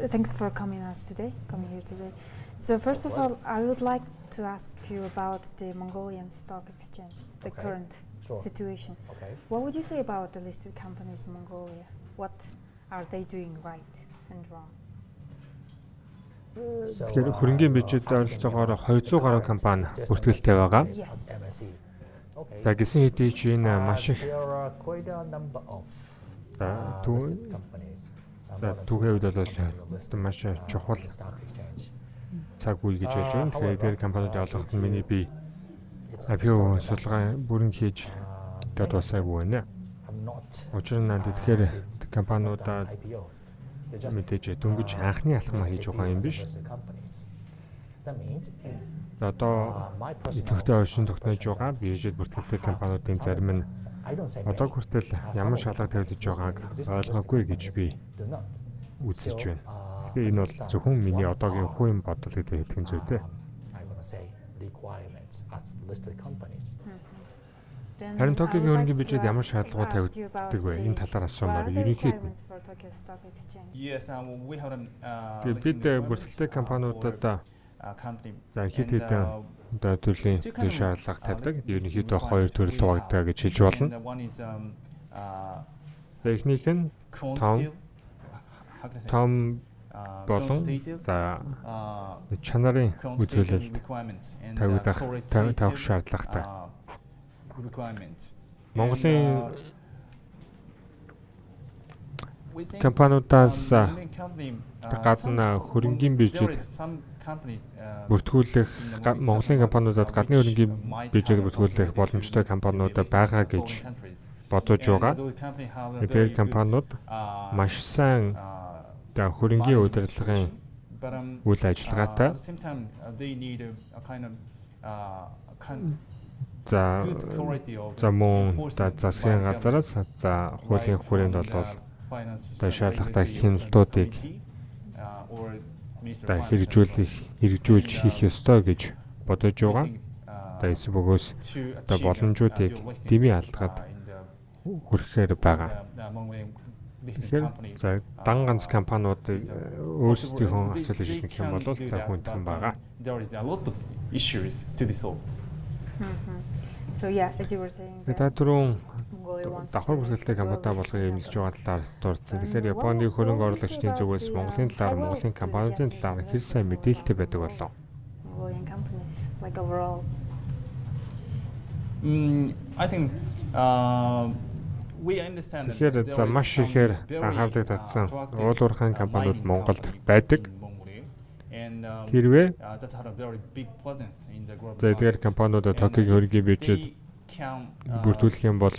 Thanks for coming here today. So first of all, I would like to ask you about the Mongolian stock exchange, the current situation. What would you say about the listed companies in Mongolia? What are they doing right and wrong? Тэгэхээр хөрөнгөний бюджет ойролцоогоор 200 гаруй компани бүртгэлтэй байгаа. За гисэн хэдий ч энэ маш их түүхий үед бол маш чухал цаг үе гэж яаж байна. Тэгэхээр дээр компаниудын олонхот нь миний би IPO судалгаа бүрэн хийж дуусаагүй байна. Учир нь тэгэхээр компаниудаа мэдээж дөнгөж анхны алхам хийж байгаа юм биш. За одоо идэвхтэй оршин тогтнож байгаа биржэд бүртгэлтэй компаниудын зарим нь одоо хүртэл ямар шалгалт тавьж байгааг ойлгоогүй гэж би үзэж байна. Тэгэхээр энэ бол зөвхөн миний одоогийн хувийн бодол гэдэг хэлхэн зүйтэй. Харин Токиогийн хөрөнгөний бюджет ямар шалгууд тавьдаг вэ? Энэ талаар асуумаар ерөнхийд бид бүртгэлтэй компаниудад за хэд хэдэн төрлийн шаардлага тавьдаг. Ерөнхийдөө хоёр төрөл хуваагддаг гэж хэлж болно. Техник нь том болон за чанарын үзүүлэлт тавих шаардлагатай. Монголын компаниудаас гадна хөрөнгөний бюджет бүртгүүлэх Монголын компаниудад гадны хөрөнгөний бюджет бүртгүүлэх боломжтой компаниуд байгаа гэж бодож байгаа. Тэр компаниуд маш сайн хөрөнгөний удирдлагын үйл ажиллагаатай. За мөн засгийн газараас за хуулийн хүрээнд бол шаардлагатай хяналтуудыг хэрэгжүүлж хийх ёстой гэж бодож байгаа. Эсвэл бөгөөс боломжуудыг дэмий алдгаад хүрэхээр байгаа. Тэгэхээр дан ганц компаниуд өөрсдийнхөө асуудлыг шийдэх юм бол цаг хүндхэн байгаа. So yeah, as you were saying. Түрүүн давхар бүртгэлтэй компаниудаа болгох эмзэж байгаа талаар дурдсан. Тэгэхээр Японы хөрөнгө оруулагчдын зүгээс Монголын талаар, Монголын компаниудын талаар хэр сайн мэдээлэлтэй байдаг болов? Mongolian companies like overall. I think we understand that Тэгэхээр за маш ихээр анхаарлыг татсан уул уурхайн компаниуд Монголд байдаг. Хэрвээ зэдгээр компаниудад Токиогийн хөрөнгөний бюджет бүртгүүлэх юм бол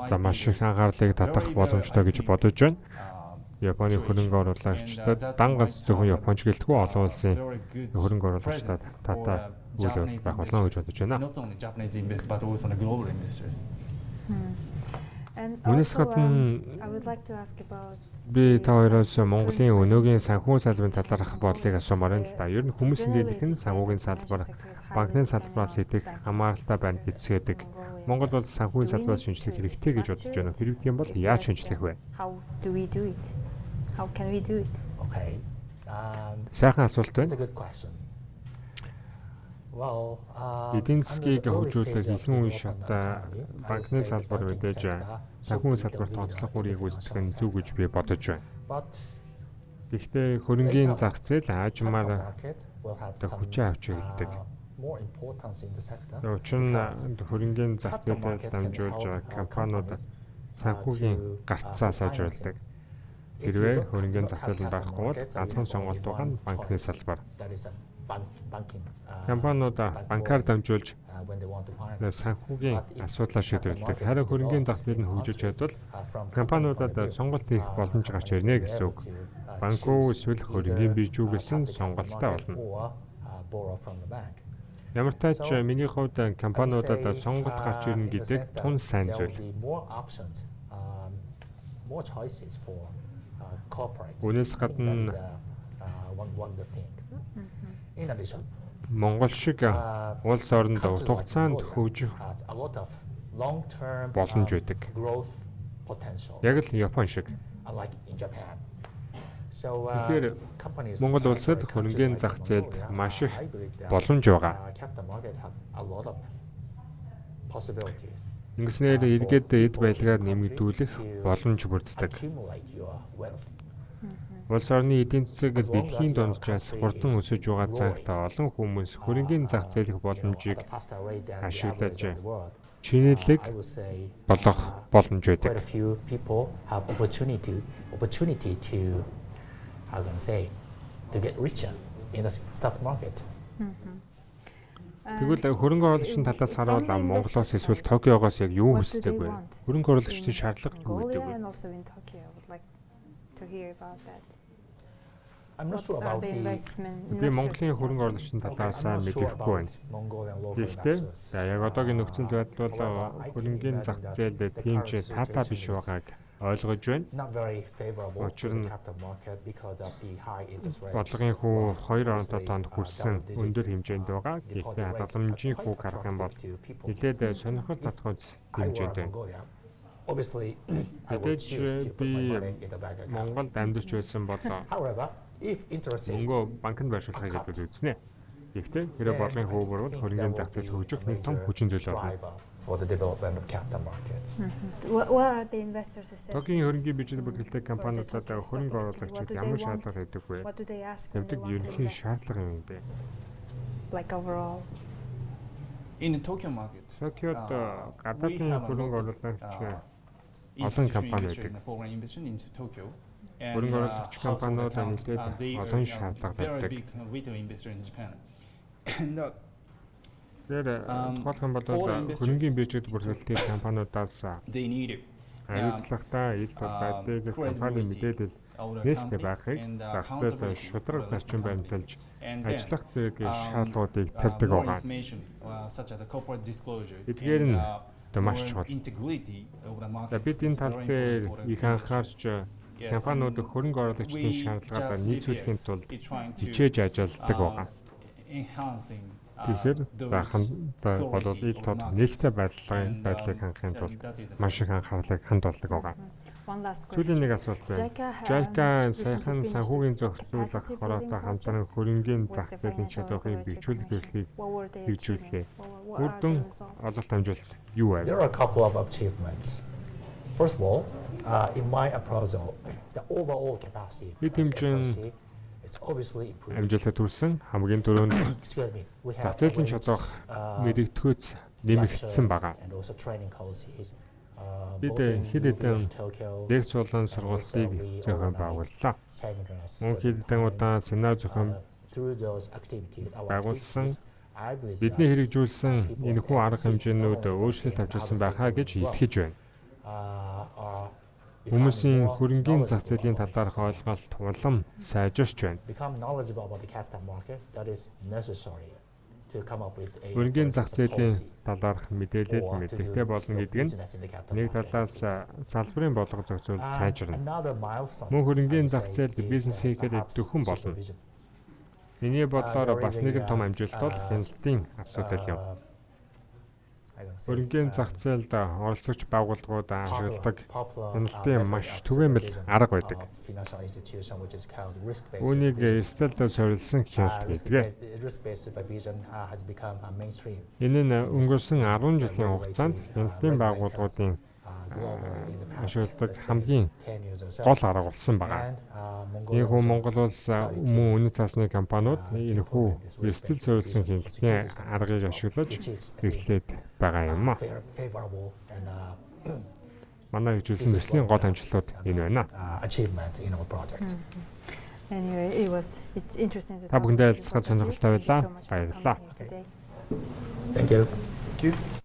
за маш их анхаарлыг татах боломжтой гэж бодож байна. Японы хөрөнгө оруулагчдад дан ганц зөвхөн Японч гэлтгүй олон улсын хөрөнгө оруулагчдад татаа үйл явдал байх болно гэж бодож байна. Үүнээс гадна I would like to ask about би та хоёроос Монголын өнөөгийн санхүү салбарын талаарх бодлыг асуумаар байна л да. Ер нь хүмүүсийн дэлгэн санхүүгийн салбар, банкны салбараас идэх хамааралтай байна гэцгээдэг. Монгол бол санхүүгийн салбараас шинжлэх хэрэгтэй гэж бодож байна. Хэрэг юм бол яаж шинжлэх вэ? how do we do it? How can we do it? Okay. Сайхан асуулт That's a байна. good question. Well, Эдийн засгийг хөгжүүлэх ихэнх үе шатаа банкны салбар мэдээж санхүүгийн салбарт онцлог үрийг үүсгэх нь зөв гэж би бодож байна. but Гэхдээ хөрөнгөний зах зээл аажмаар market will have хүчээ авч ирдэг. more importance in the sector. Учир нь хөрөнгөний зах зээлийг дамжуулж компаниуд санхүүгийн гарцаа сайжруулдаг. Хэрвээ хөрөнгөний зах зээл нь байхгүй бол ганцхан сонголт байгаа нь банкны салбар. That is a banking. Компаниуд банкар дамжуулж When they want to finance. санхүүгийн асуудлаа шийдвэрлэдэг. Харин хөрөнгөний зах зээл нь хөгжиж чадвал компаниудад сонголт хийх боломж гарч ирнэ гэсэн үг. Банк уу эсвэл хөрөнгөний бирж үү гэсэн сонголттой болно. Or borrow from the bank. Ямар ч тач миний хувьд компаниудад сонголт гарч ирнэ гэдэг тун сайн There will зүйл. be more options, more choices for corporates. Үүнээс I think гадна that is one good thing. In addition, Монгол шиг улс оронд урт хугацаанд хөгжих a lot of long-term боломж байдаг. growth potential. Яг л Япон шиг. Unlike in Japan. So Тэгэхээр companies Монгол улсад хөрөнгөний зах зээлд маш их боломж байгаа. capital market have a lot of possibilities. Ингэснээр эргээд эд байлгаар нэмэгдүүлэх боломж бүрддэг. Accumulate your wealth. Улс орны эдийн засаг дэлхийн дунджаас хурдан өсөж байгаа цагтаа олон хүмүүс хөрөнгөний зах зээлх боломжийг Faster rate than the ашиглаж average of the world. чинэлэг I would say болох боломж quite байдаг. a few people have opportunity to how can I say to get richer in the stock market. Тэгвэл хөрөнгө оруулагчийн талаас харуул Монголоос эсвэл Токиогоос яг юу хүсдэг вэ? Хөрөнгө оруулагчдын шаардлага юу гэдэг вэ? And also in Tokyo, I would like to hear about that. I'm not sure What are about the the investment? Би Монголын хөрөнгө оруулагчдын талаас мэдэхгүй байна. Mongolian local Гэхдээ investors. за яг одоогийн нөхцөл байдал бол хөрөнгөний зах зээлд тийм ч таатай биш байгааг ойлгож байна. Not very favorable Учир to нь the capital market because of the high interest rates. Бодлогын хүү 2 онцод хүрсэн өндөр хэмжээнд байгаа. Гэхдээ хадгаламжийн хүү гарах юм бол нэлээд сонирхол татгууц I хэмжээнд work in байна. Mongolia. Obviously, I would Мэдээж choose to put my би money in the bank account. Монголд амьдарч байсан бол However, if interest rates мөнгөө банкнд байршуулахыг хэлбэл үзнэ. Гэхдээ хэрэв бодлогын хүү бүрвэл хөрөнгөний зах зээл хөгжих нэг том хүчин зүйл болно. driver for the development of capital markets. What are the investors assessing? Токиогийн хөрөнгөний бижил бүргэлдэхтэй компаниудад хөрөнгө оруулагчид ямар шаардлага тавьдаг вэ? What do they ask when they Тавьдаг want to ерөнхий invest? шаардлага юм бэ? Like overall. In the Tokyo market, Токиод we гадаадын have a хөрөнгө lot of оруулагч institutional компани investor байдаг. in the foreign investment into Tokyo. Хөрөнгө оруулагч компаниуд they мэдээд are олон шаардлага very тавьдаг. big retail investor in Japan. And Тэгэхээр тухайлх юм бол foreign хөрөнгөний бижил бүргэлдэхтэй компаниудаас they need хариуцлагатай ил тул байдлыг компани мэдээлэл нээлттэй байхыг зохицол шударга зарчим баримталж ажиллах зэрэг шаардлагуудыг тавьдаг байгаа. such as a corporate disclosure. Эдгээр нь маш чухал. Integrity of the market. За бид энэ тал дээр их анхаарч компаниуд хөрөнгө оруулагчдын шаардлагаа нийцүүлэхийн тулд хичээж ажилладаг байгаа. Enhancing Тэгэхээр бол ил тул нээлттэй байдлыг хангахын тулд маш их анхаарлыг хандуулдаг байгаа. One last Түүний question. нэг асуулт байна. JICA Сайхан санхүүгийн зохицуулах хороотой хамтран хөрөнгөний зах зээлийн чадварыг бийжүүлэх эрхлийг What were they бийжүүлээ. achieving? What are the Үрдэн results? ололт амжилт юу вэ? There are a couple of achievements. First of all, in my appraisal, the overall capacity of Бид хэмжээнд FLC is obviously improved. амжилтад хүрсэн хамгийн түрүүнд Excuse me, we have зах зээлийн arranged, чадвар мэрэгдэхүйц нэмэгдсэн байгаа. and also training courses. Бид Both in хэд хэдэн Tokyo, лекц болон сургалтыг зохион байгууллаа. seminars. Мөн хэд хэдэн удаа семинар зохион Through those activities, our байгуулсан. activities, I believe Бидний that, хэрэгжүүлсэн энэхүү арга хэмжээнүүд өөрчлөлт авчирсан байхаа гэж итгэж байна. are Хүмүүсийн becoming more хөрөнгөний зах knowledgeable зээлийн about талаарх ойлголт улам сайжирч байна. become knowledgeable about the capital market that is necessary to come up with a Хөрөнгөний зах for instance, a зээлийн policy талаарх мэдээлэл or to do мэдээлэлтэй болно your гэдэг нь business in the capital нэг market. талаас салбарын бодлого зохицуул сайжирна. Another milestone, Мөн хөрөнгөний I would зах say, зээлд is, бизнес хийхэд perhaps дэвхэн болно. supervision. Миний бодлоор there is бас a, нэгэн том амжилт бол хяналтын асуудал юм. I don't say, Хөрөнгөний зах зээлд оролцогч байгууллагууд ашигладаг popular, хяналтын method маш of түгээмэл supervision арга байдаг. of financial institution, which is called risk-based Үүнийг supervision. стелдээ суурилсан хяналт гэдэг. Risk-based supervision has become mainstream. Энэ нь өнгөрсөн 10 жилийн хугацаанд хяналтын байгууллагуудын ашигладаг хамгийн 10 years or so. гол арга болсон байгаа. And Энэ хүн also Монгол улс мөн үнэт цаасны компаниуд энэ хүү эрсдэл суурилсан хяналтын аргыг ашиглаж эхлээд байгаа юм а. favorable and Манай хэрэгжүүлсэн төслийн гол амжилтууд энэ байна. achievement in our project. Anyway, it's interesting to Та talk бүхэндээ with you. альцахад сонирхолтой Thank you байлаа. so much for Баярлалаа. coming here today. Thank you. Thank you.